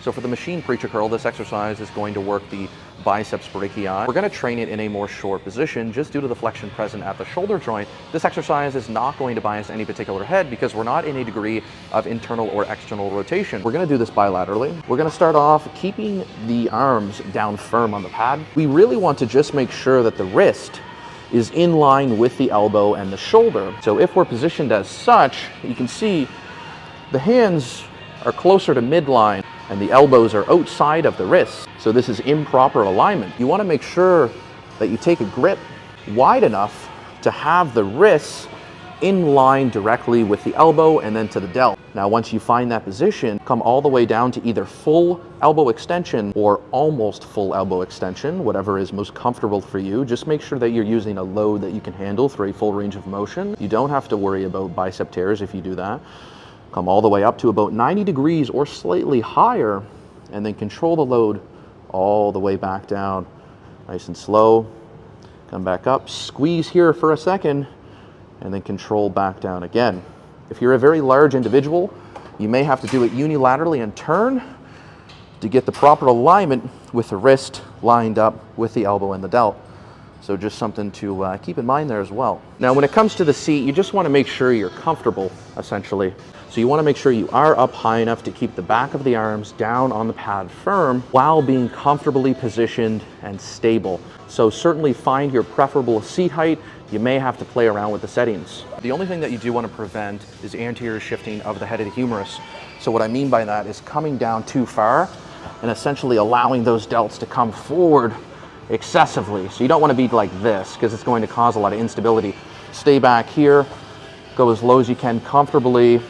So for the machine preacher curl, this exercise is going to work the biceps brachii. We're going to train it in a more short position just due to the flexion present at the shoulder joint. This exercise is not going to bias any particular head because we're not in a degree of internal or external rotation. We're going to do this bilaterally. We're going to start off keeping the arms down firm on the pad. We really want to just make sure that the wrist is in line with the elbow and the shoulder. So if we're positioned as such, you can see the hands are closer to midline and the elbows are outside of the wrists. So this is improper alignment. You want to make sure that you take a grip wide enough to have the wrists in line directly with the elbow and then to the delt. Now, once you find that position, come all the way down to either full elbow extension or almost full elbow extension, whatever is most comfortable for you. Just make sure that you're using a load that you can handle through a full range of motion. You don't have to worry about bicep tears if you do that. Come all the way up to about 90 degrees or slightly higher, and then control the load all the way back down. Nice and slow. Come back up, squeeze here for a second, and then control back down again. If you're a very large individual, you may have to do it unilaterally and turn to get the proper alignment with the wrist lined up with the elbow and the delt. So just something to keep in mind there as well. Now, when it comes to the seat, you just want to make sure you're comfortable, essentially. So you want to make sure you are up high enough to keep the back of the arms down on the pad firm while being comfortably positioned and stable. So certainly find your preferable seat height. You may have to play around with the settings. The only thing that you do want to prevent is anterior shifting of the head of the humerus. So what I mean by that is coming down too far and essentially allowing those delts to come forward excessively. So you don't want to be like this because it's going to cause a lot of instability. Stay back here, go as low as you can comfortably,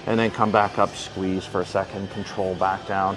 and then come back up, squeeze for a second, control back down.